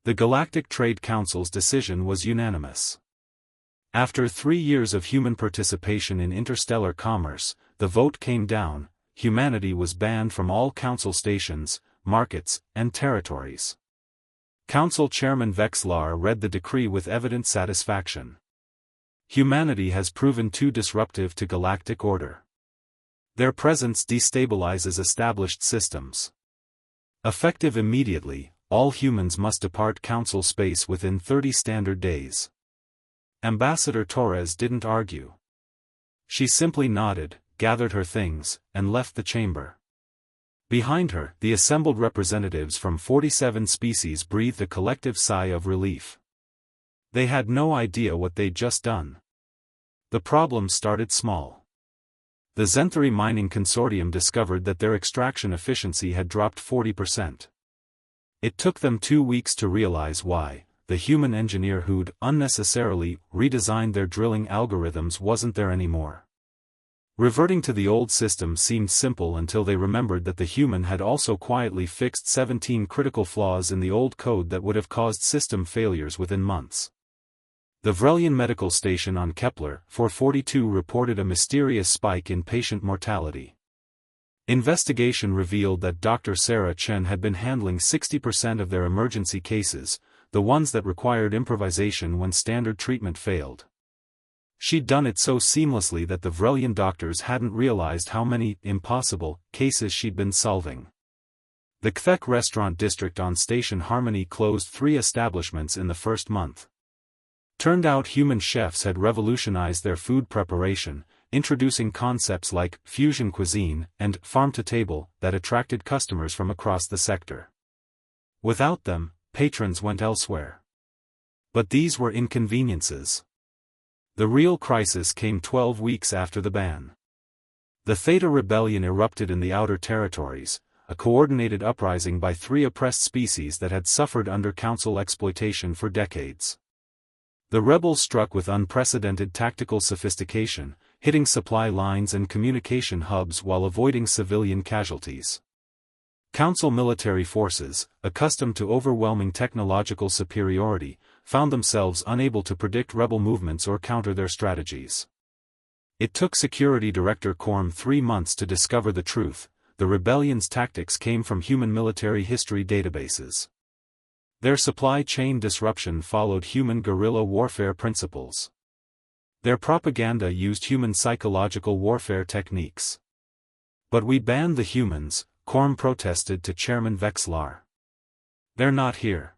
The Galactic Trade Council's decision was unanimous. After 3 years of human participation in interstellar commerce, the vote came down: humanity was banned from all Council stations, markets, and territories. Council Chairman Vexlar read the decree with evident satisfaction. Humanity has proven too disruptive to galactic order. Their presence destabilizes established systems. Effective immediately, all humans must depart Council space within 30 standard days. Ambassador Torres didn't argue. She simply nodded, gathered her things, and left the chamber. Behind her, the assembled representatives from 47 species breathed a collective sigh of relief. They had no idea what they'd just done. The problem started small. The Zenthari Mining Consortium discovered that their extraction efficiency had dropped 40%. It took them 2 weeks to realize why. The human engineer who'd unnecessarily redesigned their drilling algorithms wasn't there anymore. Reverting to the old system seemed simple until they remembered that the human had also quietly fixed 17 critical flaws in the old code that would have caused system failures within months. The Vrelian Medical Station on Kepler 442 reported a mysterious spike in patient mortality. Investigation revealed that Dr. Sarah Chen had been handling 60% of their emergency cases, the ones that required improvisation when standard treatment failed. She'd done it so seamlessly that the Vrelian doctors hadn't realized how many impossible cases she'd been solving. The Kthek restaurant district on Station Harmony closed 3 establishments in the first month. Turned out human chefs had revolutionized their food preparation, introducing concepts like fusion cuisine and farm-to-table that attracted customers from across the sector. Without them, patrons went elsewhere. But these were inconveniences. The real crisis came 12 weeks after the ban. The Theta Rebellion erupted in the Outer Territories, a coordinated uprising by 3 oppressed species that had suffered under Council exploitation for decades. The rebels struck with unprecedented tactical sophistication, hitting supply lines and communication hubs while avoiding civilian casualties. Council military forces, accustomed to overwhelming technological superiority, found themselves unable to predict rebel movements or counter their strategies. It took Security Director Korm 3 months to discover the truth: the rebellion's tactics came from human military history databases. Their supply chain disruption followed human guerrilla warfare principles. Their propaganda used human psychological warfare techniques. But we banned the humans, Korm protested to Chairman Vexlar. They're not here.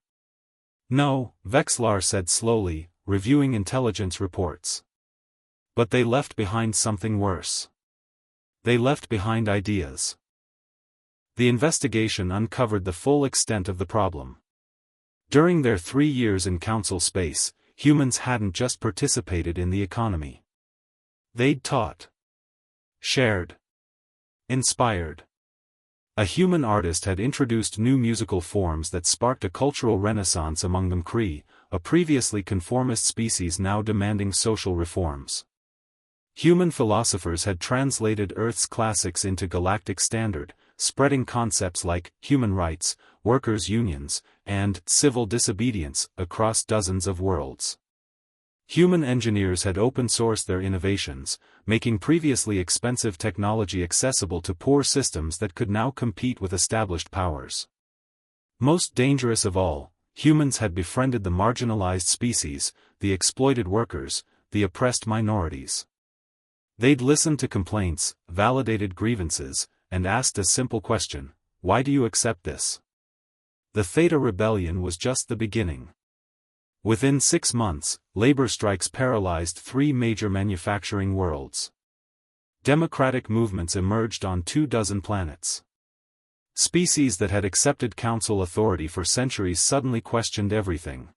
No, Vexlar said slowly, reviewing intelligence reports. But they left behind something worse. They left behind ideas. The investigation uncovered the full extent of the problem. During their 3 years in Council space, humans hadn't just participated in the economy. They'd taught, shared, inspired. A human artist had introduced new musical forms that sparked a cultural renaissance among them Kree, a previously conformist species now demanding social reforms. Human philosophers had translated Earth's classics into galactic standard, spreading concepts like human rights, workers' unions, and civil disobedience across dozens of worlds. Human engineers had open-sourced their innovations, making previously expensive technology accessible to poor systems that could now compete with established powers. Most dangerous of all, humans had befriended the marginalized species, the exploited workers, the oppressed minorities. They'd listened to complaints, validated grievances, and asked a simple question: why do you accept this? The Theta Rebellion was just the beginning. Within 6 months, labor strikes paralyzed 3 major manufacturing worlds. Democratic movements emerged on 24 planets. Species that had accepted Council authority for centuries suddenly questioned everything.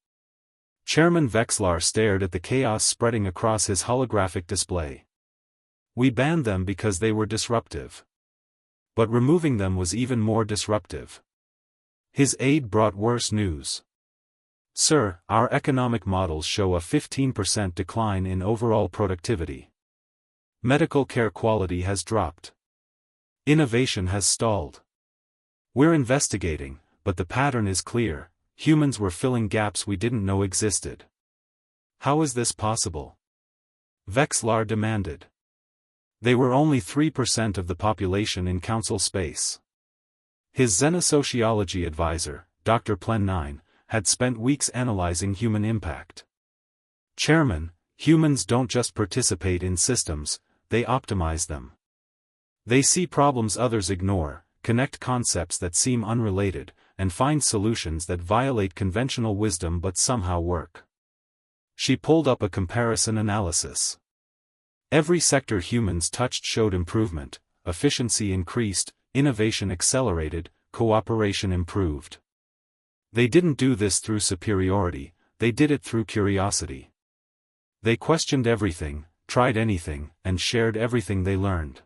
Chairman Vexlar stared at the chaos spreading across his holographic display. We banned them because they were disruptive. But removing them was even more disruptive. His aide brought worse news. Sir, our economic models show a 15% decline in overall productivity. Medical care quality has dropped. Innovation has stalled. We're investigating, but the pattern is clear: humans were filling gaps we didn't know existed. How is this possible? Vexlar demanded. They were only 3% of the population in council space. His xenosociology advisor, Dr. Plen9, had spent weeks analyzing human impact. Chairman, humans don't just participate in systems, they optimize them. They see problems others ignore, connect concepts that seem unrelated, and find solutions that violate conventional wisdom but somehow work. She pulled up a comparison analysis. Every sector humans touched showed improvement, efficiency increased, innovation accelerated, cooperation improved. They didn't do this through superiority, they did it through curiosity. They questioned everything, tried anything, and shared everything they learned.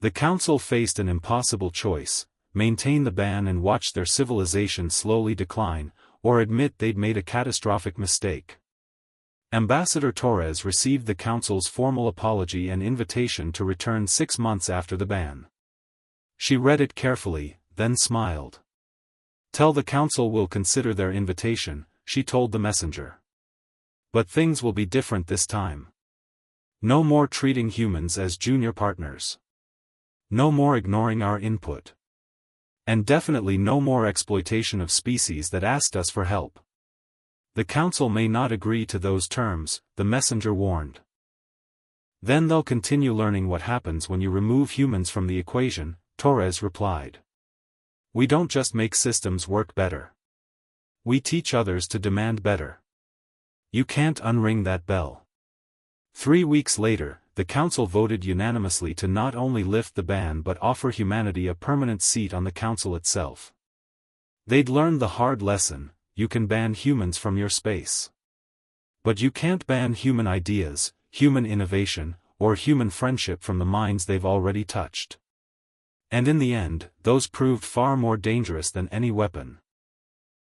The council faced an impossible choice: maintain the ban and watch their civilization slowly decline, or admit they'd made a catastrophic mistake. Ambassador Torres received the council's formal apology and invitation to return 6 months after the ban. She read it carefully, then smiled. "Tell the council we'll consider their invitation," she told the messenger. "But things will be different this time. No more treating humans as junior partners. No more ignoring our input. And definitely no more exploitation of species that asked us for help." "The council may not agree to those terms," the messenger warned. "Then they'll continue learning what happens when you remove humans from the equation," Torres replied. "We don't just make systems work better. We teach others to demand better. You can't unring that bell." 3 weeks later, the council voted unanimously to not only lift the ban but offer humanity a permanent seat on the council itself. They'd learned the hard lesson: you can ban humans from your space. But you can't ban human ideas, human innovation, or human friendship from the minds they've already touched. And in the end, those proved far more dangerous than any weapon.